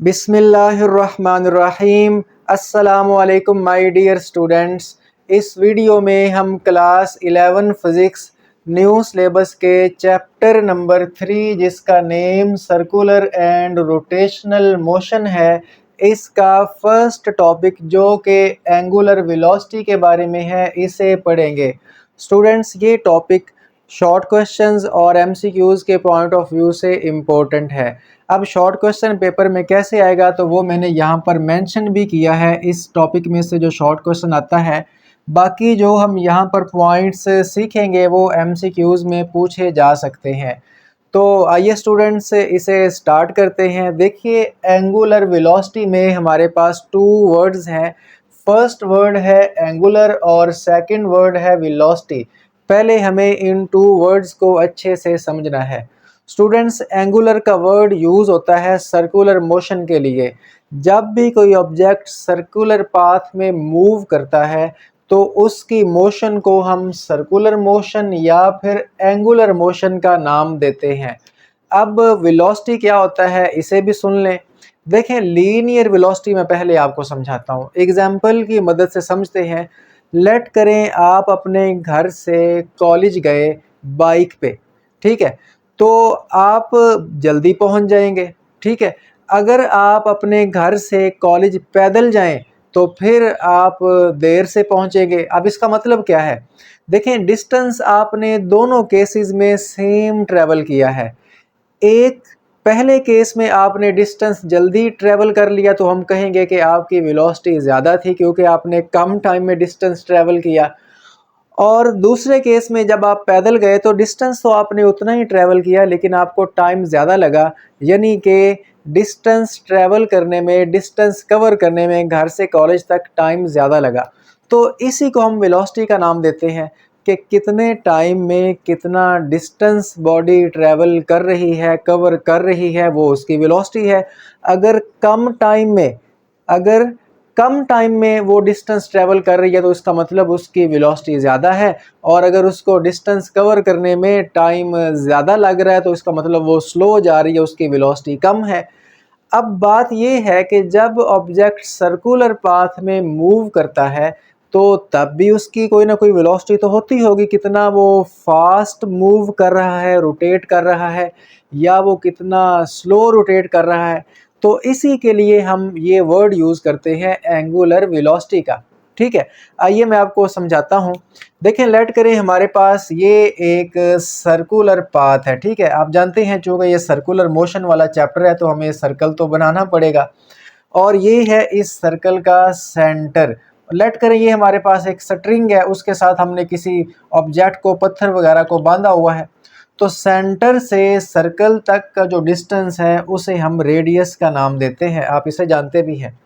बिस्मिल्लाहिर्रहमानिर्रहीम। अस्सलामुअलैकुम my dear students. इस वीडियो में हम क्लास 11 फिज़िक्स न्यू सिलेबस के चैप्टर नंबर 3 जिसका name circular and rotational motion है, इसका फर्स्ट टॉपिक जो कि एंगुलर वेलोसिटी के बारे में है, इसे पढ़ेंगे। स्टूडेंट्स, ये टॉपिक शॉर्ट क्वेश्चंस और एमसीक्यूज़ के पॉइंट ऑफ व्यू से इम्पोर्टेंट है। अब शॉर्ट क्वेश्चन पेपर में कैसे आएगा तो वो मैंने यहाँ पर मेंशन भी किया है। इस टॉपिक में से जो शॉर्ट क्वेश्चन आता है, बाकी जो हम यहाँ पर पॉइंट्स सीखेंगे वो एमसीक्यूज़ में पूछे जा सकते हैं। तो आइए स्टूडेंट्स इसे स्टार्ट करते हैं। देखिए, एंगुलर वेलोसिटी में हमारे पास टू वर्ड्स हैं। फर्स्ट वर्ड है एंगुलर और सेकंड वर्ड है वेलोसिटी। पहले हमें इन टू वर्ड्स को अच्छे से समझना है। स्टूडेंट्स, एंगुलर का वर्ड यूज़ होता है सर्कुलर मोशन के लिए। जब भी कोई ऑब्जेक्ट सर्कुलर पाथ में मूव करता है तो उसकी मोशन को हम सर्कुलर मोशन या फिर एंगुलर मोशन का नाम देते हैं। अब वेलोसिटी क्या होता है इसे भी सुन लें। देखें, लीनियर वेलोसिटी मैं पहले आपको समझाता हूँ, एग्जाम्पल की मदद से समझते हैं। लेट करें आप अपने घर से कॉलेज गए बाइक पे, ठीक है, तो आप जल्दी पहुंच जाएंगे, ठीक है। अगर आप अपने घर से कॉलेज पैदल जाएं तो फिर आप देर से पहुंचेंगे। अब इसका मतलब क्या है? देखें, डिस्टेंस आपने दोनों केसेस में सेम ट्रेवल किया है। एक पहले केस में आपने डिस्टेंस जल्दी ट्रेवल कर लिया तो हम कहेंगे कि आपकी वेलोसिटी ज़्यादा थी क्योंकि आपने कम टाइम में डिस्टेंस ट्रेवल किया। और दूसरे केस में जब आप पैदल गए तो डिस्टेंस तो आपने उतना ही ट्रैवल किया लेकिन आपको टाइम ज़्यादा लगा, यानी कि डिस्टेंस ट्रैवल करने में, डिस्टेंस कवर करने में घर से कॉलेज तक टाइम ज़्यादा लगा। तो इसी को हम वेलोसिटी का नाम देते हैं कि कितने टाइम में कितना डिस्टेंस बॉडी ट्रैवल कर रही है, कवर कर रही है, वो उसकी वेलोसिटी है। अगर कम टाइम में वो डिस्टेंस ट्रैवल कर रही है तो इसका मतलब उसकी वेलोसिटी ज़्यादा है, और अगर उसको डिस्टेंस कवर करने में टाइम ज़्यादा लग रहा है तो इसका मतलब वो स्लो जा रही है, उसकी वेलोसिटी कम है। अब बात ये है कि जब ऑब्जेक्ट सर्कुलर पाथ में मूव करता है तो तब भी उसकी कोई ना कोई वेलोसिटी तो होती होगी, कितना वो फास्ट मूव कर रहा है, रोटेट कर रहा है, या वो कितना स्लो रोटेट कर रहा है। तो इसी के लिए हम ये वर्ड यूज़ करते हैं एंगुलर वेलोसिटी का, ठीक है। आइए मैं आपको समझाता हूँ। देखें, लेट करें हमारे पास ये एक सर्कुलर पाथ है, ठीक है। आप जानते हैं चूँकि ये सर्कुलर मोशन वाला चैप्टर है तो हमें सर्कल तो बनाना पड़ेगा, और ये है इस सर्कल का सेंटर। लेट करें ये हमारे पास एक स्ट्रिंग है, उसके साथ हमने किसी ऑब्जेक्ट को, पत्थर वगैरह को बांधा हुआ है। तो सेंटर से सर्कल तक का जो डिस्टेंस है उसे हम रेडियस का नाम देते हैं, आप इसे जानते भी हैं।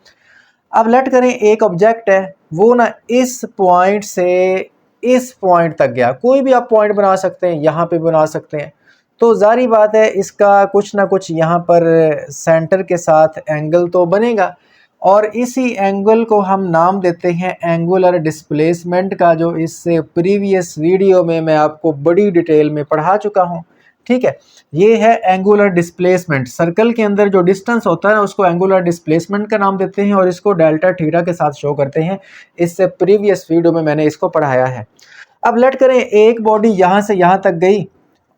अब लेट करें एक ऑब्जेक्ट है, वो ना इस पॉइंट से इस पॉइंट तक गया। कोई भी आप पॉइंट बना सकते हैं, यहाँ पे बना सकते हैं। तो जारी बात है इसका कुछ ना कुछ यहाँ पर सेंटर के साथ एंगल तो बनेगा, और इसी एंगल को हम नाम देते हैं एंगुलर डिस्प्लेसमेंट का, जो इससे प्रीवियस वीडियो में मैं आपको बड़ी डिटेल में पढ़ा चुका हूँ, ठीक है। ये है एंगुलर डिस्प्लेसमेंट। सर्कल के अंदर जो डिस्टेंस होता है ना उसको एंगुलर डिस्प्लेसमेंट का नाम देते हैं, और इसको डेल्टा थीटा के साथ शो करते हैं। इससे प्रीवियस वीडियो में मैंने इसको पढ़ाया है। अब लेट करें एक बॉडी यहाँ से यहाँ तक गई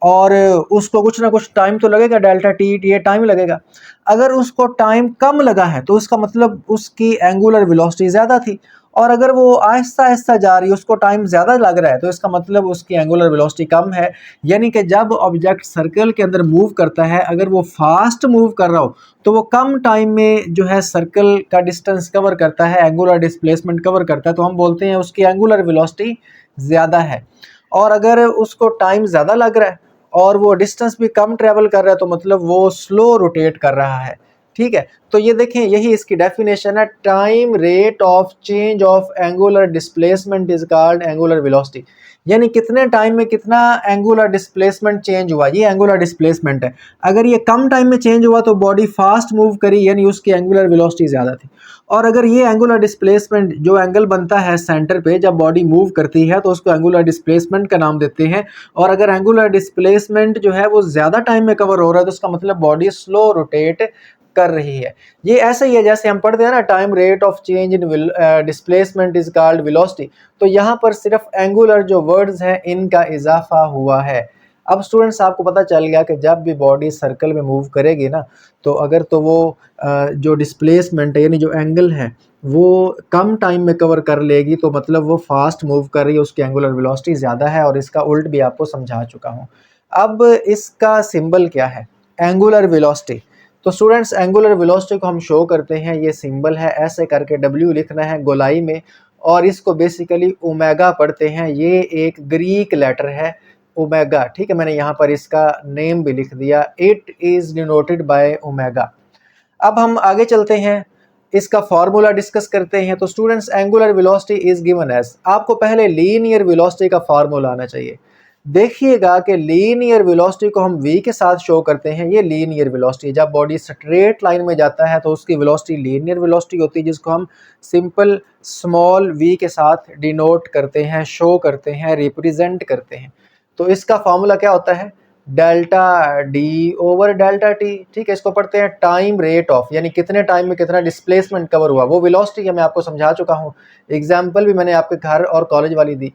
और उसको कुछ ना कुछ टाइम तो लगेगा, डेल्टा टी ये टाइम लगेगा। अगर उसको टाइम कम लगा है तो उसका मतलब उसकी एंगुलर वेलोसिटी ज़्यादा थी, और अगर वो आहिस्ता आहिस्ता जा रही है, उसको टाइम ज़्यादा लग रहा है, तो इसका मतलब उसकी एंगुलर वेलोसिटी कम है। यानी कि जब ऑब्जेक्ट सर्कल के अंदर मूव करता है, अगर वो फास्ट मूव कर रहा हो तो वो कम टाइम में जो है सर्कल का डिस्टेंस कवर करता है, एंगुलर डिस्प्लेसमेंट कवर करता है, तो हम बोलते हैं उसकी एंगुलर वेलोसिटी ज़्यादा है। और अगर उसको टाइम ज़्यादा लग रहा है और वो डिस्टेंस भी कम ट्रेवल कर रहा है तो मतलब वो स्लो रोटेट कर रहा है, ठीक है। तो ये देखें, यही इसकी डेफिनेशन है, time rate of change of angular displacement is called angular velocity. यानी कितने टाइम में कितना एंगुलर डिस्प्लेसमेंट चेंज हुआ, ये एंगुलर डिस्प्लेसमेंट है। अगर ये कम टाइम में चेंज हुआ तो बॉडी फास्ट मूव करी, यानी उसकी एंगुलर वेलोसिटी ज़्यादा थी। और अगर ये एंगुलर डिस्प्लेसमेंट जो एंगल बनता है सेंटर पे जब बॉडी मूव करती है तो उसको एंगुलर डिस्प्लेसमेंट का नाम देते हैं। और अगर एंगुलर डिस्प्लेसमेंट जो है वो ज़्यादा टाइम में कवर हो रहा है तो उसका मतलब बॉडी स्लो रोटेट कर रही है। ये ऐसे ही है जैसे हम पढ़ते हैं ना, time rate of change in displacement is called velocity. तो यहाँ पर सिर्फ एंगुलर जो वर्ड्स हैं इनका इजाफा हुआ है। अब स्टूडेंट्स आपको पता चल गया कि जब भी बॉडी सर्कल में मूव करेगी ना, तो अगर तो वो जो डिस्प्लेसमेंट है यानी जो एंगल है वो कम टाइम में कवर कर लेगी, तो मतलब वो फास्ट मूव कर रही है, उसकी एंगुलर वेलोसिटी ज़्यादा है, और इसका उल्ट भी आपको समझा चुका हूँ। अब इसका सिंबल क्या है, एंगुलर वेलोसिटी। तो स्टूडेंट्स एंगुलर वेलोसिटी को हम शो करते हैं, ये सिंबल है, ऐसे करके W लिखना है गोलाई में, और इसको बेसिकली ओमेगा पढ़ते हैं। ये एक ग्रीक लेटर है ओमेगा, ठीक है, मैंने यहाँ पर इसका नेम भी लिख दिया, it is denoted by omega. अब हम आगे चलते हैं, इसका फार्मूला डिस्कस करते हैं। तो students angular velocity is given as, आपको पहले लीनियर वेलोसिटी का फार्मूला आना चाहिए। देखिएगा कि लीनियर वेलोसिटी को हम v के साथ शो करते हैं, ये लीनियर वेलोसिटी। जब बॉडी स्ट्रेट लाइन में जाता है तो उसकी वेलोसिटी लीनियर वेलोसिटी होती है, जिसको हम सिंपल स्मॉल v के साथ डिनोट करते हैं, शो करते हैं, रिप्रेजेंट करते हैं। तो इसका फार्मूला क्या होता है, delta D over delta T, ठीक है। इसको पढ़ते हैं टाइम रेट ऑफ, यानी कितने टाइम में कितना डिस्प्लेसमेंट कवर हुआ, वो वेलोसिटी मैं आपको समझा चुका हूँ, एग्जाम्पल भी मैंने आपके घर और कॉलेज वाली दी।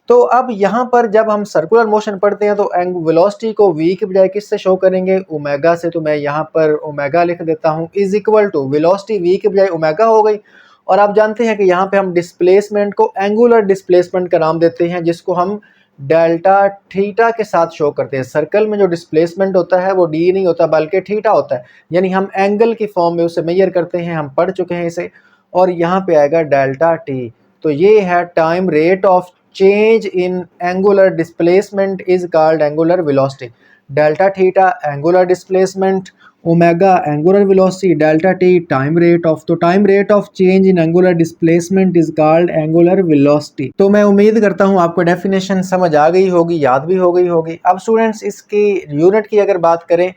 तो अब यहाँ पर जब हम सर्कुलर मोशन पढ़ते हैं तो वेलोसिटी को v की बजाय किससे शो करेंगे, ओमेगा से। तो मैं यहाँ पर ओमेगा लिख देता हूँ, is equal to velocity v की बजाय ओमेगा हो गई। और आप जानते हैं कि यहाँ पे हम डिस्प्लेसमेंट को एंगुलर डिस्प्लेसमेंट का नाम देते हैं, जिसको हम डेल्टा थीटा के साथ शो करते हैं। सर्कल में जो डिस्प्लेसमेंट होता है वो डी नहीं होता बल्कि थीटा होता है, यानी हम एंगल की फॉर्म में उसे मेजर करते हैं, हम पढ़ चुके हैं इसे। और यहाँ पे आएगा डेल्टा टी। तो ये है time rate of change in angular displacement is called angular velocity. Delta theta angular displacement, omega angular velocity, delta t time rate of. तो time rate of change in angular displacement is called angular velocity. तो मैं उम्मीद करता हूँ आपको definition समझ आ गई होगी, याद भी हो गई होगी। अब स्टूडेंट्स इसकी यूनिट की अगर बात करें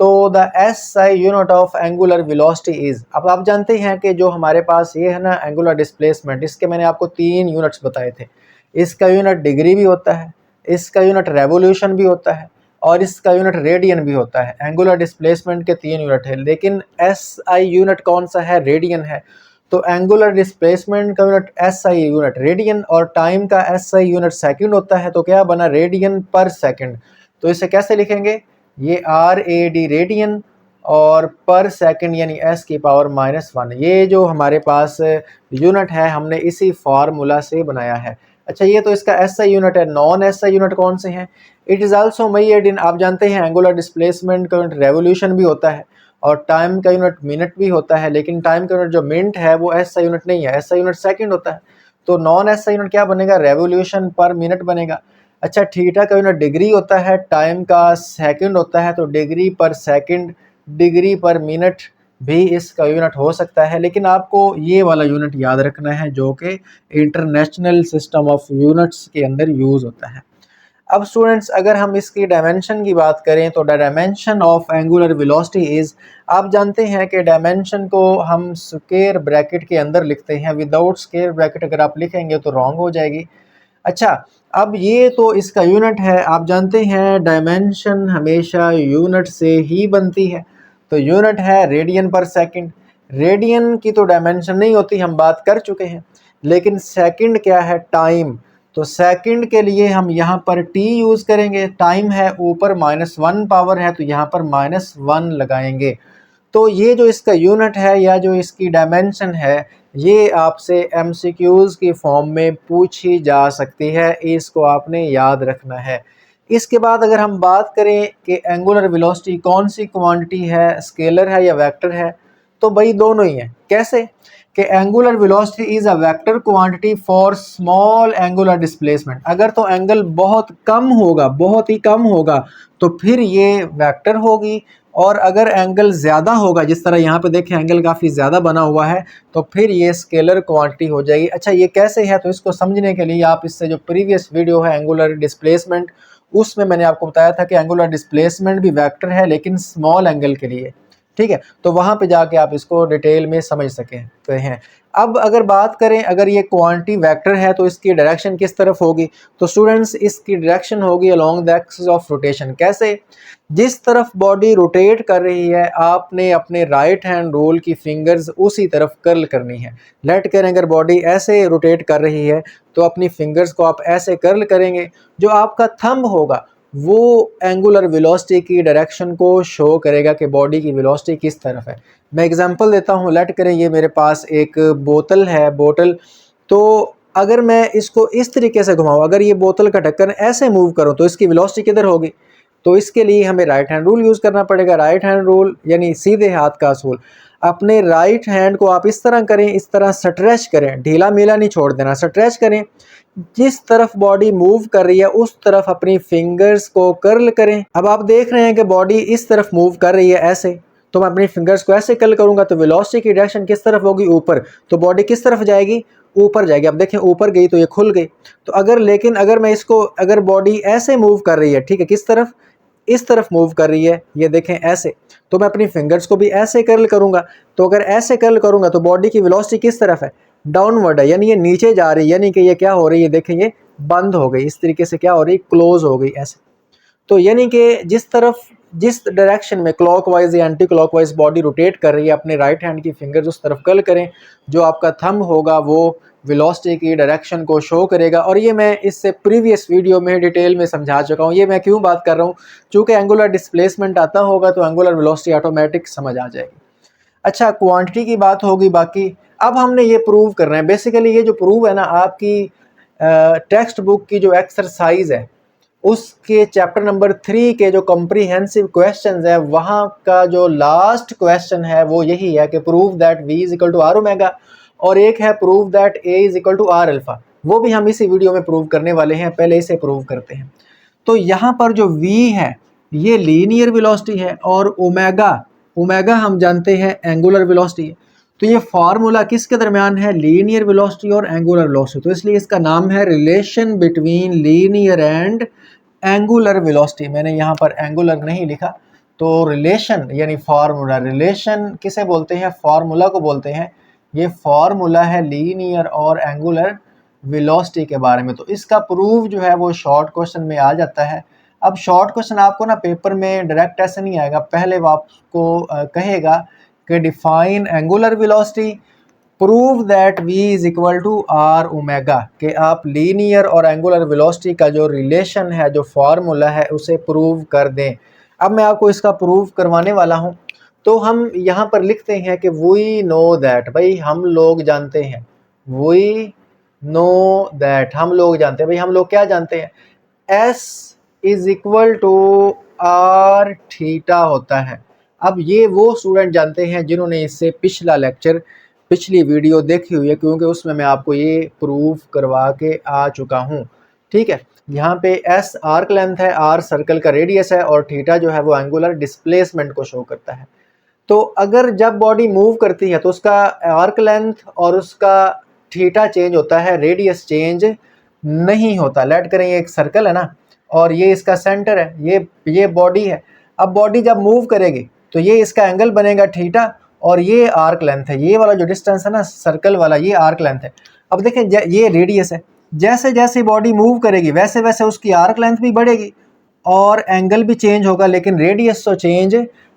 तो the SI unit of angular velocity is, अब आप जानते हैं कि जो हमारे पास ये है ना एंगुलर डिस्प्लेसमेंट, इसके मैंने आपको 3 यूनिट्स बताए थे। इसका यूनिट डिग्री भी होता है, इसका यूनिट रेवोल्यूशन भी होता है, और इसका यूनिट रेडियन भी होता है। एंगुलर डिस्प्लेसमेंट के 3 यूनिट है, लेकिन SI यूनिट कौन सा है, रेडियन है। तो एंगुलर डिस्प्लेसमेंट का यूनिट SI यूनिट रेडियन, और टाइम का SI यूनिट सेकंड होता है। तो क्या बना, रेडियन पर सेकंड। तो इसे कैसे लिखेंगे, ये RAD रेडियन, और पर सेकंड यानी S की पावर -1। ये जो हमारे पास यूनिट है हमने इसी फार्मूला से बनाया है। अच्छा, ये तो इसका SI यूनिट है। नॉन SI यूनिट कौन से हैं, it is also measured in, आप जानते हैं एंगुलर डिस्प्लेसमेंट का यूनिट रेवोल्यूशन भी होता है, और टाइम का यूनिट मिनट भी होता है, लेकिन टाइम का यूनिट जो मिनट है वो SI यूनिट नहीं है, SI यूनिट सेकंड होता है। तो नॉन SI यूनिट क्या बनेगा, रेवोल्यूशन पर मिनट बनेगा। अच्छा, थीटा का यूनिट डिग्री होता है, टाइम का सेकंड होता है, तो डिग्री पर सेकंड, डिग्री पर मिनट भी इसका यूनिट हो सकता है। लेकिन आपको ये वाला यूनिट याद रखना है जो कि इंटरनेशनल सिस्टम ऑफ यूनिट्स के अंदर यूज़ होता है। अब स्टूडेंट्स अगर हम इसकी डायमेंशन की बात करें तो dimension of angular velocity is, आप जानते हैं कि डायमेंशन को हम स्क्वायर ब्रैकेट के अंदर लिखते हैं, विदाउट स्क्वायर ब्रैकेट अगर आप लिखेंगे तो रॉन्ग हो जाएगी। अच्छा, अब ये तो इसका यूनिट है, आप जानते हैं डायमेंशन हमेशा यूनिट से ही बनती है। तो यूनिट है रेडियन पर सेकंड। रेडियन की तो डायमेंशन नहीं होती, हम बात कर चुके हैं। लेकिन सेकंड क्या है, टाइम। तो सेकंड के लिए हम यहाँ पर t यूज़ करेंगे, टाइम है ऊपर -1 पावर है तो यहाँ पर -1 लगाएंगे। तो ये जो इसका यूनिट है या जो इसकी डायमेंशन है, ये आपसे MCQs की फॉर्म में पूछी जा सकती है, इसको आपने याद रखना है। इसके बाद अगर हम बात करें कि एंगुलर वेलोसिटी कौन सी क्वांटिटी है, स्केलर है या वेक्टर है, तो भाई दोनों ही हैं। कैसे कि angular velocity is a vector quantity for small angular displacement. अगर तो एंगल बहुत कम होगा, बहुत ही कम होगा, तो फिर ये वेक्टर होगी, और अगर एंगल ज़्यादा होगा, जिस तरह यहाँ पे देखें एंगल काफ़ी ज़्यादा बना हुआ है, तो फिर ये स्केलर क्वांटिटी हो जाएगी। अच्छा, ये कैसे है, तो इसको समझने के लिए आप इससे जो प्रीवियस वीडियो है एंगुलर डिस्प्लेसमेंट, उसमें मैंने आपको बताया था कि एंगुलर डिस्प्लेसमेंट भी वेक्टर है लेकिन स्मॉल एंगल के लिए। ठीक है, तो वहाँ पे जाके आप इसको डिटेल में समझ सकें हैं। अब अगर बात करें, अगर ये क्वांटिटी वेक्टर है तो इसकी डायरेक्शन किस तरफ होगी, तो स्टूडेंट्स इसकी डायरेक्शन होगी along the axis of rotation. कैसे? जिस तरफ बॉडी रोटेट कर रही है आपने अपने राइट हैंड रूल की फिंगर्स उसी तरफ कर्ल करनी है। लेट करें अगर बॉडी ऐसे रोटेट कर रही है तो अपनी फिंगर्स को आप ऐसे कर्ल करेंगे, जो आपका थंब होगा वो एंगुलर वेलोसिटी की डायरेक्शन को शो करेगा कि बॉडी की वेलोसिटी किस तरफ है। मैं एग्जांपल देता हूँ, लेट करें ये मेरे पास एक बोतल है, बोतल, तो अगर मैं इसको इस तरीके से घुमाऊँ, अगर ये बोतल का ढक्कन ऐसे मूव करूँ तो इसकी वेलोसिटी किधर होगी? तो इसके लिए हमें राइट हैंड रूल यूज़ करना पड़ेगा। राइट हैंड रूल यानी सीधे हाथ का असूल। अपने राइट हैंड को आप इस तरह करें, इस तरह स्ट्रेच करें, ढीला मीला नहीं छोड़ देना, स्ट्रेच करें। जिस तरफ बॉडी मूव कर रही है उस तरफ अपनी फिंगर्स को कर्ल करें। अब आप देख रहे हैं कि बॉडी इस तरफ मूव कर रही है ऐसे, तो मैं अपनी फिंगर्स को ऐसे कर्ल करूंगा तो वेलोसिटी की डायरेक्शन किस तरफ होगी? ऊपर। तो बॉडी किस तरफ जाएगी? ऊपर जाएगी। अब देखें ऊपर गई तो ये खुल गई। तो अगर मैं इसको, अगर बॉडी ऐसे मूव कर रही है, ठीक है, किस तरफ? इस तरफ मूव कर रही है, ये देखें ऐसे, तो मैं अपनी फिंगर्स को भी ऐसे कर्ल करूंगा। तो अगर ऐसे कर्ल करूंगा तो बॉडी की वेलोसिटी किस तरफ है? डाउनवर्ड है, यानी ये नीचे जा रही है, यानी कि ये क्या हो रही है? देखें ये बंद हो गई, इस तरीके से क्या हो रही है? क्लोज हो गई ऐसे। तो यानी कि जिस डायरेक्शन में क्लॉकवाइज या एंटी क्लॉकवाइज बॉडी रोटेट कर रही है, अपने राइट हैंड की फिंगर्स उस तरफ कर्ल करें। जो आपका थंब होगा वो वेलोसिटी की डायरेक्शन को शो करेगा। और ये मैं इससे प्रीवियस वीडियो में डिटेल में समझा चुका हूँ। ये मैं क्यों बात कर रहा हूँ? चूँकि एंगुलर डिस्प्लेसमेंट आता होगा तो एंगुलर वेलोसिटी ऑटोमेटिक समझ आ जाएगी। अच्छा, क्वांटिटी की बात होगी बाकी। अब हमने ये प्रूव करना है। बेसिकली ये जो प्रूव है ना, आपकी टेक्स्ट बुक की जो एक्सरसाइज है उसके चैप्टर नंबर 3 के जो कॉम्प्रिहेंसिव क्वेश्चंस है, वहाँ का जो लास्ट क्वेश्चन है वो यही है कि prove that v is equal to r omega, और एक है prove that a is equal to r alpha. वो भी हम इसी वीडियो में प्रूव करने वाले हैं, पहले इसे प्रूव करते हैं। तो यहाँ पर जो v है ये लीनियर वेलोसिटी है और ओमेगा हम जानते हैं एंगुलर वेलोसिटी है। तो ये फार्मूला किसके दरमियान है? लीनियर वेलोसिटी और एंगुलर वेलोसिटी। तो इसलिए इसका नाम है relation between linear and angular velocity. मैंने यहाँ पर एंगुलर नहीं लिखा, तो रिलेशन यानी फार्मूला। रिलेशन किसे बोलते हैं? फार्मूला को बोलते हैं। ये फार्मूला है लीनियर और एंगुलर वेलोसिटी के बारे में। तो इसका प्रूफ जो है वो शॉर्ट क्वेश्चन में आ जाता है। अब शॉर्ट क्वेश्चन आपको ना पेपर में डायरेक्ट ऐसे नहीं आएगा, पहले वो आपको कहेगा कि define angular velocity, prove that v is equal to r omega, कि आप लीनियर और एंगुलर वेलोसिटी का जो रिलेशन है, जो फार्मूला है, उसे प्रूव कर दें। अब मैं आपको इसका प्रूव करवाने वाला हूं। तो हम यहाँ पर लिखते हैं कि वी नो दैट, भाई हम लोग जानते हैं, वी नो दैट, हम लोग जानते हैं। भाई हम लोग क्या जानते हैं? s is equal to r theta होता है। अब ये वो स्टूडेंट जानते हैं जिन्होंने इससे पिछला लेक्चर, पिछली वीडियो देखी हुई है, क्योंकि उसमें मैं आपको ये प्रूफ करवा के आ चुका हूँ। ठीक है, यहाँ पे s आर्क लेंथ है, r सर्कल का रेडियस है, और थीटा जो है वो एंगुलर डिस्प्लेसमेंट को शो करता है। तो अगर जब बॉडी मूव करती है तो उसका आर्क लेंथ और उसका थीटा चेंज होता है, रेडियस चेंज नहीं होता। लेट करें ये एक सर्कल है ना, और ये इसका सेंटर है, ये बॉडी है। अब बॉडी जब मूव करेगी तो ये इसका एंगल बनेगा थीटा, और ये आर्क लेंथ है, ये वाला जो डिस्टेंस है ना सर्कल वाला, ये आर्क लेंथ है। अब देखें ये रेडियस है, जैसे जैसे बॉडी मूव करेगी वैसे वैसे उसकी आर्क लेंथ भी बढ़ेगी और एंगल भी चेंज होगा, लेकिन रेडियस तो चेंज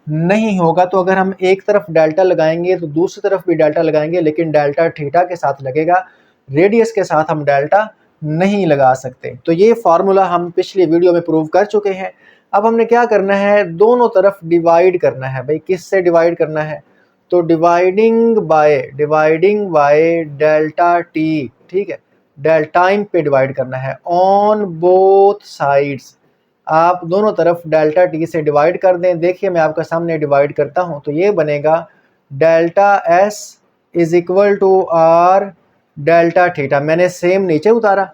नहीं होगा। तो अगर हम एक तरफ डेल्टा लगाएंगे तो दूसरी तरफ भी डेल्टा लगाएंगे, लेकिन डेल्टा थीटा के साथ लगेगा, रेडियस के साथ हम डेल्टा नहीं लगा सकते। तो ये फार्मूला हम पिछली वीडियो में प्रूव कर चुके हैं। अब हमने क्या करना है? दोनों तरफ डिवाइड करना है। भाई किससे डिवाइड करना है? तो डिवाइडिंग बाय डेल्टा टी, ठीक है, डेल्टा टाइम पे डिवाइड करना है ऑन बोथ साइड्स। आप दोनों तरफ डेल्टा टी से डिवाइड कर दें। देखिए मैं आपका सामने डिवाइड करता हूं, तो ये बनेगा delta s is equal to r delta theta. मैंने सेम नीचे उतारा,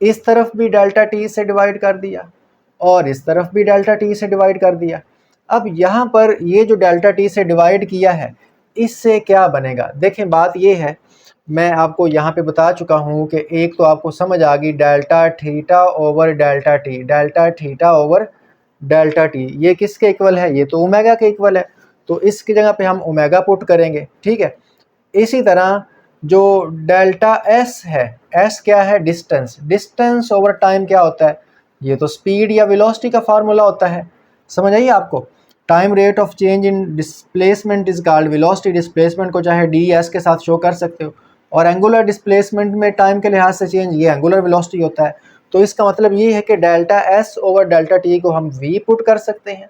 इस तरफ भी डेल्टा टी से डिवाइड कर दिया और इस तरफ भी डेल्टा टी से डिवाइड कर दिया। अब यहाँ पर ये जो डेल्टा टी से डिवाइड किया है, इससे क्या बनेगा? देखें बात ये है, मैं आपको यहाँ पे बता चुका हूँ कि एक तो आपको समझ आ गई delta theta over delta T, delta theta over delta T, ये किसके इक्वल है? ये तो ओमेगा के इक्वल है। तो इसकी जगह पे हम ओमेगा पुट करेंगे, ठीक है। इसी तरह जो डेल्टा एस है, एस क्या है, डिस्टेंस, डिस्टेंस ओवर टाइम क्या होता है, ये तो स्पीड या वेलोसिटी का फार्मूला होता है, समझ आइए आपको। Time rate of change in displacement is called velocity, displacement को चाहे डी एस के साथ शो कर सकते हो, और एंगुलर डिस्प्लेसमेंट में टाइम के लिहाज से चेंज ये एंगुलर वेलोसिटी होता है। तो इसका मतलब ये है कि delta S over delta T को हम वी पुट कर सकते हैं,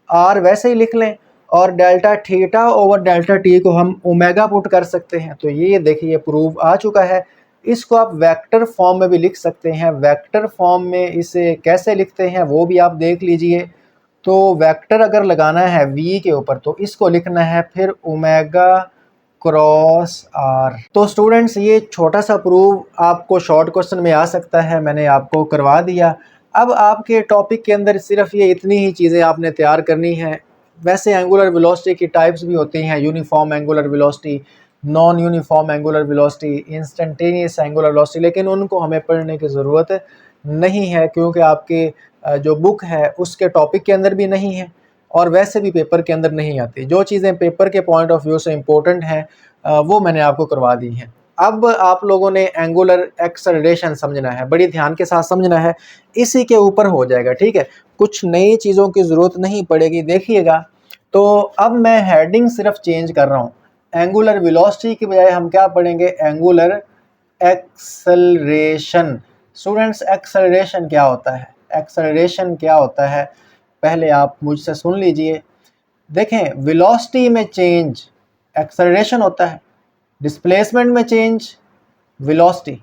आर वैसे ही लिख लें, और delta theta over delta T को हम ओमेगा पुट कर सकते हैं। तो ये देखिए प्रूफ आ चुका है। इसको आप वेक्टर फॉर्म में भी लिख सकते हैं, वेक्टर फॉर्म में इसे कैसे लिखते हैं वो भी आप देख लीजिए। तो वेक्टर अगर लगाना है v के ऊपर तो इसको लिखना है फिर ओमेगा क्रॉस आर। तो स्टूडेंट्स ये छोटा सा प्रूफ आपको शॉर्ट क्वेश्चन में आ सकता है, मैंने आपको करवा दिया। अब आपके टॉपिक के अंदर सिर्फ ये इतनी ही चीज़ें आपने तैयार करनी है। वैसे एंगुलर वेलोसिटी की टाइप्स भी होती हैं, uniform angular velocity, non uniform angular velocity, instantaneous angular velocity, लेकिन उनको हमें पढ़ने की ज़रूरत नहीं है क्योंकि आपके जो बुक है उसके टॉपिक के अंदर भी नहीं है और वैसे भी पेपर के अंदर नहीं आती। जो चीज़ें पेपर के पॉइंट ऑफ व्यू से इम्पोर्टेंट हैं वो मैंने आपको करवा दी हैं। अब आप लोगों ने एंगुलर एक्सेलरेशन समझना है, बड़ी ध्यान के साथ समझना है, इसी के ऊपर हो जाएगा, ठीक है। कुछ नई चीज़ों की ज़रूरत नहीं पड़ेगी, देखिएगा। तो अब मैं हेडिंग सिर्फ चेंज कर रहा हूँ, एंगुलर वेलोसिटी की बजाय हम क्या पढ़ेंगे, एंगुलर एक्सेलरेशन। स्टूडेंट्स एक्सेलरेशन क्या होता है, एक्सेलरेशन क्या होता है पहले आप मुझसे सुन लीजिए। देखें, वेलोसिटी में चेंज एक्सेलरेशन होता है, डिस्प्लेसमेंट में चेंज वेलोसिटी,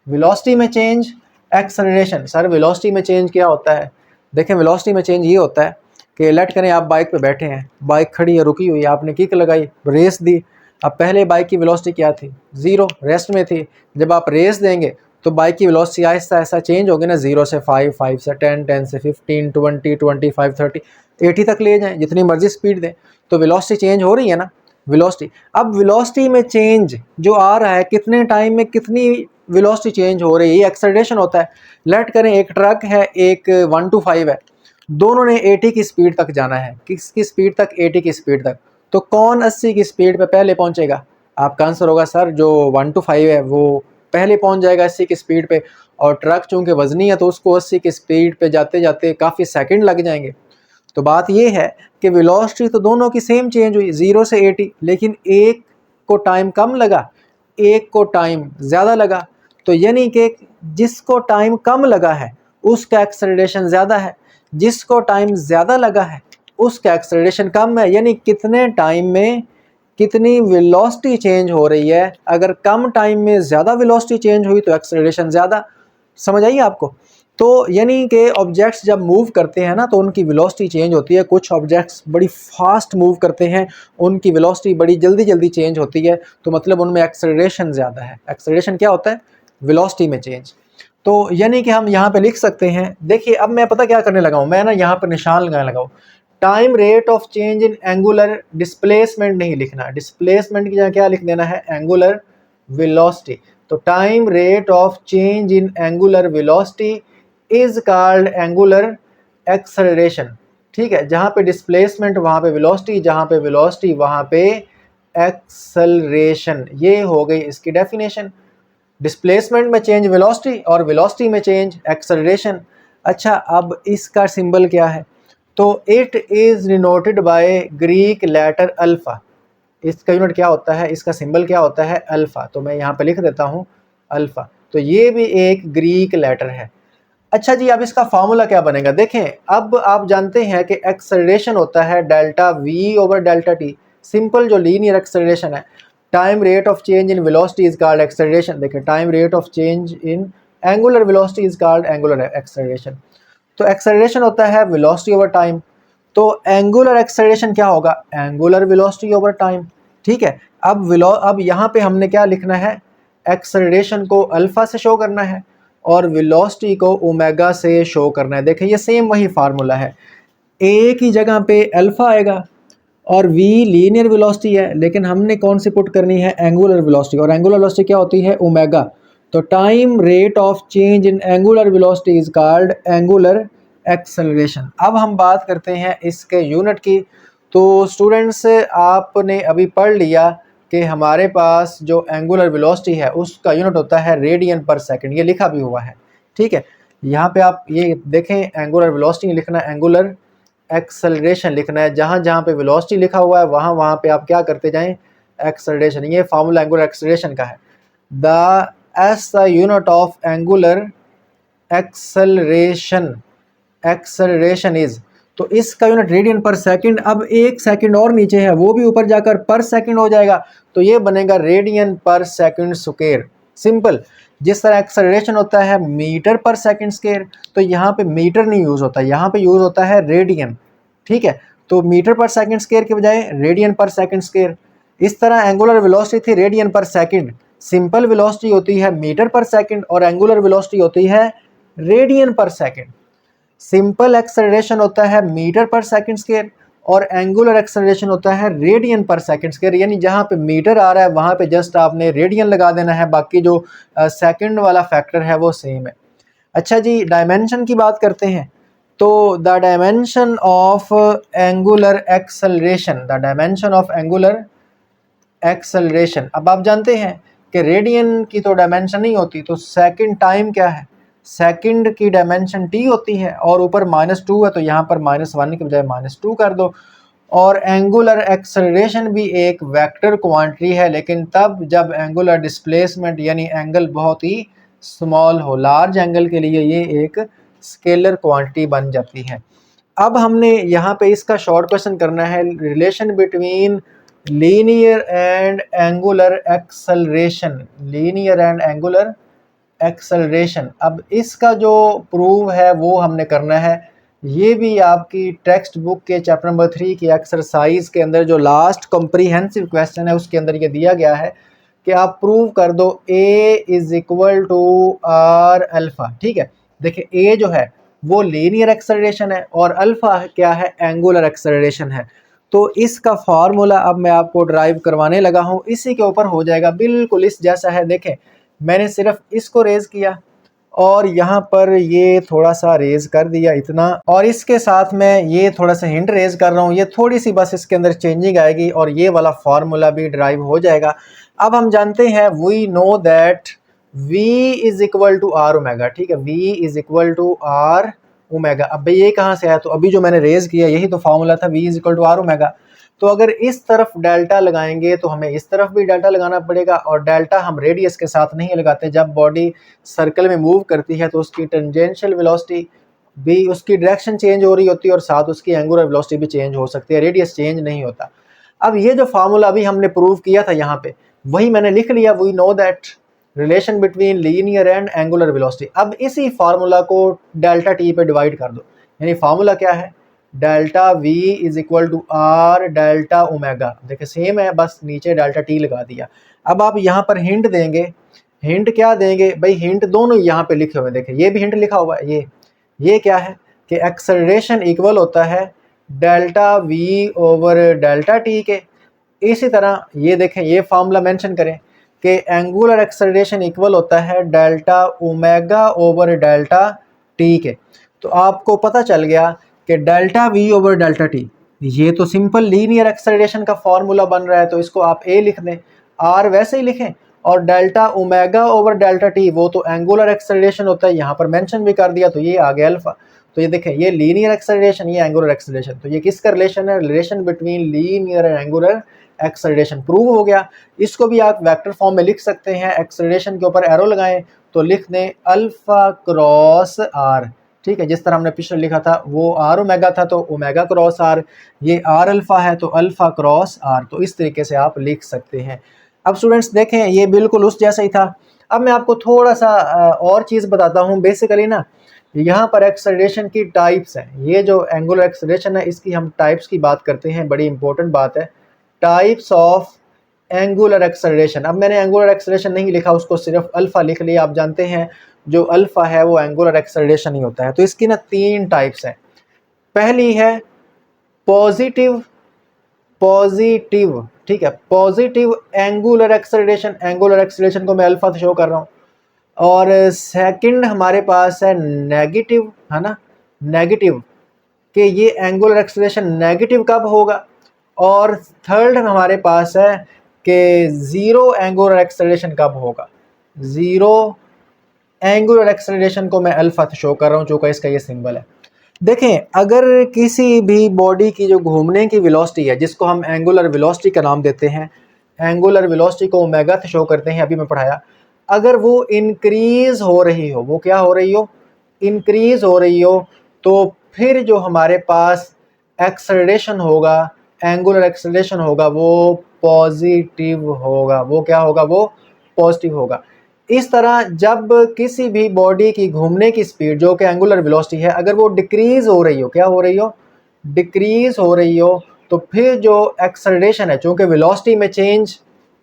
वेलोसिटी में चेंज एक्सेलरेशन। सर वेलोसिटी में चेंज क्या होता है, देखें वेलोसिटी में चेंज ये होता है कि लेट करें आप बाइक पे बैठे हैं, बाइक खड़ी है, रुकी हुई है, आपने किक लगाई, रेस दी। अब पहले बाइक की वेलोसिटी क्या थी, ज़ीरो, रेस्ट में थी। जब आप रेस देंगे तो बाइक की वेलोसिटी आहिस्ता आहिस्ता चेंज होगी ना, 0 से 5, 5 से 10, 10 से 15, 20, 25, 30, 80 तक ले जाएं, जितनी मर्जी स्पीड दें, तो वेलोसिटी चेंज हो रही है ना, वेलोसिटी। अब वेलोसिटी में चेंज जो आ रहा है, कितने टाइम में कितनी वेलोसिटी चेंज हो रही है, ये एक्सेलरेशन होता है। लेट करें एक ट्रक है, एक 1 to 5 है, दोनों ने 80 की स्पीड तक जाना है, किसकी स्पीड तक, 80 की स्पीड तक। तो कौन 80 की स्पीड पे पहले पहुंचेगा, आपका आंसर होगा सर जो 1 to 5 है वो पहले पहुंच जाएगा 80 की स्पीड पे, और ट्रक चूंकि वजनी है तो उसको 80 की स्पीड पे जाते जाते काफ़ी सेकंड लग जाएंगे। तो बात ये है कि वेलोसिटी तो दोनों की सेम चेंज हुई 0 से 80, लेकिन एक को टाइम कम लगा, एक को टाइम ज़्यादा लगा। तो यानी कि जिसको टाइम कम लगा है उसका एक्सेलरेशन ज़्यादा है, जिसको टाइम ज़्यादा लगा है उसका एक्सेलरेशन कम है। यानी कितने टाइम में कितनी वेलोसिटी चेंज हो रही है, अगर कम टाइम में ज़्यादा वेलोसिटी चेंज हुई तो एक्सेलरेशन ज़्यादा। समझ आइए आपको। तो यानी कि ऑब्जेक्ट्स जब मूव करते हैं ना तो उनकी वेलोसिटी चेंज होती है। कुछ ऑब्जेक्ट्स बड़ी फास्ट मूव करते हैं, उनकी वेलोसिटी बड़ी जल्दी जल्दी चेंज होती है, तो मतलब उनमें एक्सेलरेशन ज़्यादा है। एक्सेलरेशन क्या होता है, वेलोसिटी में चेंज। तो यानी कि हम यहाँ पे लिख सकते हैं, देखिए अब मैं पता क्या करने लगा हूँ, मैं ना यहाँ पर निशान लगाने लगा हूँ, time rate of change in angular displacement नहीं लिखना, डिस्प्लेसमेंट की जगह क्या लिख देना है, एंगुलर वेलोसिटी। तो time rate of change in angular velocity is called angular acceleration, ठीक है। जहाँ पे डिस्प्लेसमेंट वहाँ पे वेलोसिटी, जहाँ पे वेलोसिटी वहाँ पे एक्सेलरेशन। ये हो गई इसकी डेफिनेशन। डिस्प्लेसमेंट में चेंज वेलोसिटी और वेलोसिटी में चेंज एक्सेलरेशन। अच्छा, अब इसका सिंबल क्या है, तो it is denoted by Greek letter alpha. इसका यूनिट क्या होता है, इसका सिंबल क्या होता है, अल्फ़ा। तो मैं यहाँ पे लिख देता हूँ अल्फ़ा। तो ये भी एक ग्रीक लेटर है। अच्छा जी, अब इसका फार्मूला क्या बनेगा, देखें अब आप जानते हैं कि एक्सेलरेशन होता है delta v over delta t, simple जो लीनियर एक्सेलरेशन है। Time rate of change in velocity is called acceleration. देखें, time rate of change in angular velocity is called angular acceleration. तो एक्सेलरेशन होता है वेलोसिटी ओवर टाइम, तो angular acceleration क्या होगा, angular velocity over time, ठीक है। अब यहाँ पे हमने क्या लिखना है, एक्सेलरेशन को अल्फ़ा से शो करना है और वेलोसिटी को ओमेगा से शो करना है। देखें ये सेम वही फार्मूला है, ए की जगह पे अल्फ़ा आएगा और v लीनियर वेलोसिटी है, लेकिन हमने कौन सी पुट करनी है, एंगुलर वेलोसिटी, और एंगुलर वेलोसिटी क्या होती है, ओमेगा। तो time rate of change in angular velocity is called angular acceleration. अब हम बात करते हैं इसके यूनिट की। तो स्टूडेंट्स आपने अभी पढ़ लिया कि हमारे पास जो एंगुलर वेलोसिटी है उसका यूनिट होता है रेडियन पर सेकंड, ये लिखा भी हुआ है, ठीक है। यहाँ पे आप ये देखें, एंगुलर वेलोसिटी लिखना है, एंगुलर एक्सेलरेशन लिखना है, जहाँ जहाँ पे वेलोसिटी लिखा हुआ है वहाँ वहाँ पे आप क्या करते जाएं, एक्सेलरेशन। ये फार्मूला एंगुलर एक्सेलरेशन का है, the unit of angular acceleration, acceleration is, तो इसका यूनिट रेडियन पर सेकंड। अब एक सेकंड और नीचे है, वो भी ऊपर जाकर पर सेकंड हो जाएगा, तो ये बनेगा रेडियन पर सेकंड स्क्वायर। सिंपल। जिस तरह एक्सेलरेशन होता है मीटर पर सेकंड स्क्वायर, तो यहाँ पे मीटर नहीं यूज होता, यहाँ पे यूज होता है रेडियन, ठीक है। तो मीटर पर सेकंड स्क्वायर के बजाय रेडियन पर सेकंड स्क्वायर। इस तरह एंगुलर वेलोसिटी थी रेडियन पर सेकंड, सिंपल वेलोसिटी होती है मीटर पर सेकंड और एंगुलर वेलोसिटी होती है रेडियन पर सेकंड। सिंपल एक्सेलरेशन होता है मीटर पर सेकंड स्क्वायर और एंगुलर एक्सेलरेशन होता है रेडियन पर सेकंड स्क्वायर। यानी जहाँ पे मीटर आ रहा है वहाँ पे जस्ट आपने रेडियन लगा देना है, बाकी जो सेकंड वाला फैक्टर है वो सेम है। अच्छा जी, डायमेंशन की बात करते हैं। तो the dimension of angular acceleration, the dimension of angular acceleration, अब आप जानते हैं कि रेडियन की तो डायमेंशन नहीं होती, तो सेकंड टाइम क्या है, सेकंड की डायमेंशन t होती है और ऊपर -2 है, तो यहाँ पर -1 के बजाय -2 कर दो। और एंगुलर एक्सेलरेशन भी एक वेक्टर क्वांटिटी है, लेकिन तब जब एंगुलर डिस्प्लेसमेंट यानी एंगल बहुत ही स्मॉल हो। लार्ज एंगल के लिए ये एक स्केलर क्वांटिटी बन जाती है। अब हमने यहाँ पे इसका शॉर्ट क्वेश्चन करना है, relation between linear and angular acceleration, linear and angular acceleration. अब इसका जो प्रूव है वो हमने करना है। ये भी आपकी टेक्स्ट बुक के चैप्टर नंबर 3 की एक्सरसाइज के अंदर जो लास्ट कॉम्प्रिहेंसिव क्वेश्चन है उसके अंदर ये दिया गया है कि आप प्रूव कर दो A is equal to r alpha, ठीक है। देखिए A जो है वो लीनियर एक्सेलरेशन है और अल्फा क्या है, एंगुलर एक्सेलरेशन है। तो इसका फार्मूला अब मैं आपको ड्राइव करवाने लगा हूँ, इसी के ऊपर हो जाएगा, बिल्कुल इस जैसा है। देखें, मैंने सिर्फ इसको रेज किया और यहाँ पर ये थोड़ा सा रेज कर दिया इतना, और इसके साथ मैं ये थोड़ा सा हिंट रेज कर रहा हूँ, ये थोड़ी सी बस इसके अंदर चेंजिंग आएगी और ये वाला फार्मूला भी ड्राइव हो जाएगा। अब हम जानते हैं we know that v is equal to r omega, ठीक है, v is equal to r omega. अब भाई ये कहाँ से आया, तो अभी जो मैंने रेज किया यही तो फार्मूला था, v is equal to r omega. तो अगर इस तरफ डेल्टा लगाएंगे तो हमें इस तरफ भी डेल्टा लगाना पड़ेगा, और डेल्टा हम रेडियस के साथ नहीं लगाते। जब बॉडी सर्कल में मूव करती है तो उसकी टेंजेंशियल वेलोसिटी भी, उसकी डायरेक्शन चेंज हो रही होती है और साथ उसकी एंगुलर वेलोसिटी भी चेंज हो सकती है, रेडियस चेंज नहीं होता। अब ये जो फार्मूला अभी हमने प्रूव किया था यहाँ पे, वही मैंने लिख लिया, we know that relation between linear and angular velocity. अब इसी फार्मूला को डेल्टा टी पे डिवाइड कर दो, यानी फार्मूला क्या है, delta v is equal to r delta omega. देखिए सेम है, बस नीचे डेल्टा t लगा दिया। अब आप यहाँ पर हिंट देंगे, हिंट क्या देंगे भाई, हिंट दोनों यहाँ पे लिखे हुए, देखिए ये भी हिंट लिखा हुआ है, ये क्या है कि एक्सेलरेशन इक्वल होता है delta v over delta t के। इसी तरह ये देखें, ये फार्मूला मेंशन करें कि एंगुलर एक्सेलरेशन इक्वल होता है delta omega over delta t के। तो आपको पता चल गया कि delta v over delta t, ये तो सिंपल लीनियर एक्सेलरेशन का फॉर्मूला बन रहा है, तो इसको आप a लिख दें, r वैसे ही लिखें, और delta omega over delta t वो तो एंगुलर एक्सेलरेशन होता है, यहाँ पर मेंशन भी कर दिया, तो ये आ गया अल्फा। तो ये देखें, ये लीनियर एक्सेलरेशन, ये एंगुलर एक्सेलरेशन, तो ये किसका रिलेशन है, relation between linear and angular acceleration prove हो गया। इसको भी आप वेक्टर फॉर्म में लिख सकते हैं, एक्सेलरेशन के ऊपर एरो लगाएं तो लिख दें अल्फा क्रॉस आर, ठीक है। जिस तरह हमने पिछले लिखा था वो आर ओमेगा था, तो ओमेगा क्रॉस आर, ये आर अल्फा है तो अल्फा क्रॉस आर, तो इस तरीके से आप लिख सकते हैं। अब स्टूडेंट्स देखें, ये बिल्कुल उस जैसा ही था। अब मैं आपको थोड़ा सा और चीज़ बताता हूँ। बेसिकली ना यहाँ पर एक्सेलरेशन की टाइप्स हैं, ये जो एंगुलर एक्सेलरेशन है इसकी हम टाइप्स की बात करते हैं, बड़ी इंपॉर्टेंट बात है, टाइप्स ऑफ एंगुलर एक्सेलरेशन। अब मैंने एंगुलर एक्सेलरेशन नहीं लिखा, उसको सिर्फ अल्फा लिख लिया। आप जानते हैं जो अल्फा है वो एंगुलर एक्सेलरेशन ही होता है। तो इसकी ना 3 टाइप्स हैं। पहली है पॉजिटिव, ठीक है, positive angular acceleration, angular acceleration को मैं अल्फा से शो कर रहा हूँ। और सेकंड हमारे पास है नेगेटिव, है ना, नेगेटिव, कि ये एंगुलर एक्सेलरेशन नेगेटिव कब होगा, और थर्ड हमारे पास है कि ज़ीरो एंगुलर एक्सेलरेशन कब होगा। ज़ीरो एंगुलर एक्सेलरेशन को मैं अल्फा शो कर रहा हूँ, जो कि इसका ये सिंबल है। देखें, अगर किसी भी बॉडी की जो घूमने की वेलोसिटी है, जिसको हम एंगुलर वेलोसिटी का नाम देते हैं, एंगुलर वेलोसिटी को ओमेगा शो करते हैं, अभी मैं पढ़ाया, अगर वो इंक्रीज़ हो रही हो, वो क्या हो रही हो, इंक्रीज़ हो रही हो, तो फिर जो हमारे पास एक्सेलरेशन होगा, एंगुलर एक्सेलरेशन होगा, वो पॉजिटिव होगा। वो क्या होगा, वो पॉजिटिव होगा। इस तरह जब किसी भी बॉडी की घूमने की स्पीड जो कि एंगुलर वेलोसिटी है, अगर वो डिक्रीज़ हो रही हो, क्या हो रही हो, डिक्रीज़ हो रही हो, तो फिर जो एक्सेलरेशन है, चूँकि वेलोसिटी में चेंज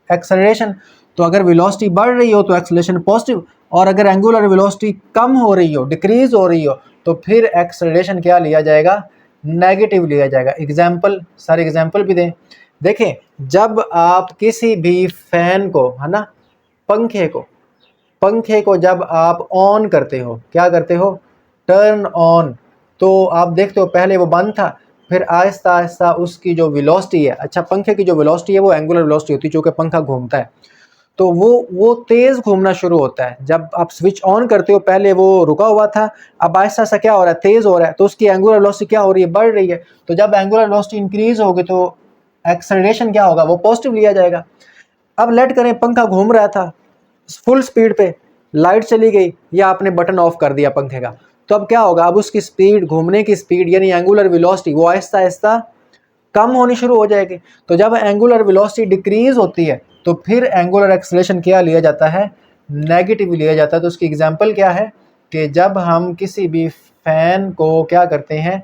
एक्सेलरेशन, तो अगर वेलोसिटी बढ़ रही हो तो एक्सेलरेशन पॉजिटिव, और अगर एंगुलर वेलोसिटी कम हो रही हो, डिक्रीज़ हो रही हो, तो फिर एक्सेलरेशन क्या लिया जाएगा, नेगेटिव लिया जाएगा। एग्जाम्पल, सारे एग्जाम्पल भी दें। देखें, जब आप किसी भी फैन को, है ना, पंखे को जब आप ऑन करते हो, क्या करते हो, टर्न ऑन, तो आप देखते हो पहले वो बंद था, फिर आहिस्ता आहिस्ता उसकी जो वेलोसिटी है, अच्छा पंखे की जो वेलोसिटी है वो एंगुलर वेलोसिटी होती है, चूँकि पंखा घूमता है, तो वो तेज़ घूमना शुरू होता है। जब आप स्विच ऑन करते हो, पहले वो रुका हुआ था, अब आहिस्ता आहिस्ता क्या हो रहा है, तेज़ हो रहा है, तो उसकी एंगुलर वेलोसिटी क्या हो रही है, बढ़ रही है। तो जब एंगुलर वेलोसिटी इंक्रीज़ होगी तो एक्सेलरेशन क्या होगा, वो पॉजिटिव लिया जाएगा। अब लेट करें पंखा घूम रहा था फुल स्पीड पे, लाइट चली गई या आपने बटन ऑफ कर दिया पंखे का, तो अब क्या होगा, अब उसकी स्पीड, घूमने की स्पीड यानी एंगुलर वेलोसिटी, वो आहिस्ता आहिस्ता कम होनी शुरू हो जाएगी। तो जब एंगुलर वेलोसिटी डिक्रीज होती है तो फिर एंगुलर एक्सेलरेशन क्या लिया जाता है, नेगेटिव लिया जाता है। तो उसकी एग्जांपल क्या है कि जब हम किसी भी फैन को क्या करते हैं,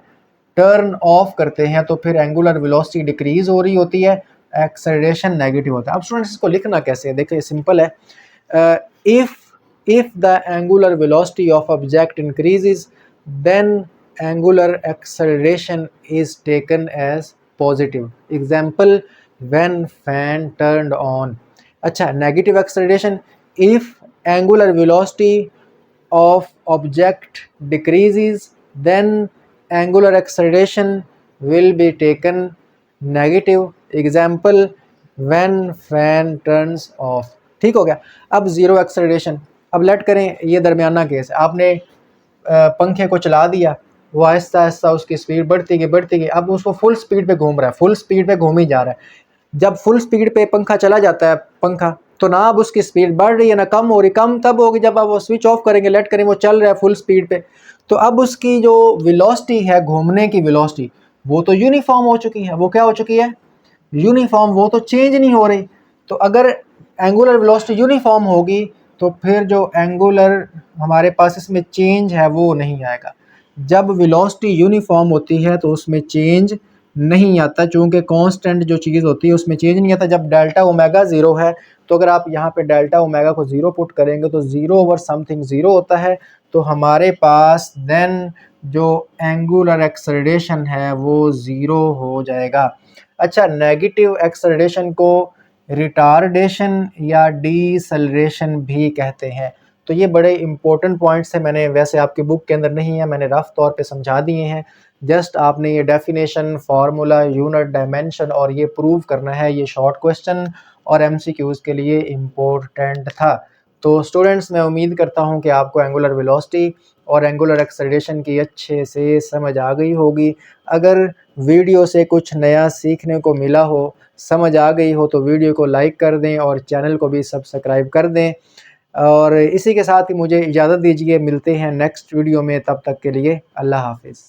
टर्न ऑफ करते हैं, तो फिर एंगुलर वेलोसिटी डिक्रीज हो रही होती है, एक्सेलरेशन नेगेटिव होता है। अब स्टूडेंट्स इसको लिखना कैसे है, देखिए सिंपल है। if the angular velocity of object increases, then angular acceleration is taken as positive. Example, when fan turned on. अच्छा, negative acceleration, if angular velocity of object decreases, then angular acceleration will be taken negative. Example, when fan turns off. ठीक हो गया। अब zero acceleration, अब late करें ये दरमियाना case, आपने पंखे को चला दिया, वो आहिस्ता आहिस्ता उसकी स्पीड बढ़ती गई, अब उसको फुल स्पीड पे घूम रहा है, फुल स्पीड पे घूम ही जा रहा है। जब फुल स्पीड पे पंखा चला जाता है, पंखा तो ना अब उसकी स्पीड बढ़ रही है ना कम हो रही, कम तब होगी जब आप वो स्विच ऑफ करेंगे, लेट करें वो चल रहा है फुल स्पीड पे, तो अब उसकी जो वेलोसिटी है, घूमने की वेलोसिटी, वो तो यूनिफॉर्म हो चुकी है। वो क्या हो चुकी है, यूनिफॉर्म, वो तो चेंज नहीं हो रही। तो अगर एंगुलर वेलोसिटी यूनिफॉर्म होगी तो फिर जो एंगुलर हमारे पास इसमें चेंज है वो नहीं आएगा। जब वेलोसिटी यूनिफॉर्म होती है तो उसमें चेंज नहीं आता, चूँकि कांस्टेंट जो चीज़ होती है उसमें चेंज नहीं आता। जब डेल्टा ओमेगा ज़ीरो है, तो अगर आप यहाँ पे डेल्टा ओमेगा को ज़ीरो पुट करेंगे तो ज़ीरो ओवर समथिंग ज़ीरो होता है, तो हमारे पास देन जो एंगुलर एक्सेलरेशन है वो ज़ीरो हो जाएगा। अच्छा, नेगेटिव एक्सेलरेशन को रिटार्डेशन या डीसेलरेशन भी कहते हैं। तो ये बड़े इंपॉर्टेंट पॉइंट्स हैं, मैंने वैसे आपकी बुक के अंदर नहीं है, मैंने रफ तौर पे समझा दिए हैं। जस्ट आपने ये डेफिनेशन, फार्मूला, यूनिट, डायमेंशन और ये प्रूव करना है। ये शॉर्ट क्वेश्चन और एमसीक्यूज़ के लिए इम्पोर्टेंट था। तो स्टूडेंट्स, मैं उम्मीद करता हूँ कि आपको एंगुलर वेलोसिटी और एंगुलर एक्सेलरेशन की अच्छे से समझ आ गई होगी। अगर वीडियो से कुछ नया सीखने को मिला हो, समझ आ गई हो, तो वीडियो को लाइक कर दें और चैनल को भी सब्सक्राइब कर दें। और इसी के साथ ही मुझे इजाज़त दीजिए, मिलते हैं नेक्स्ट वीडियो में, तब तक के लिए अल्लाह हाफ़िज़।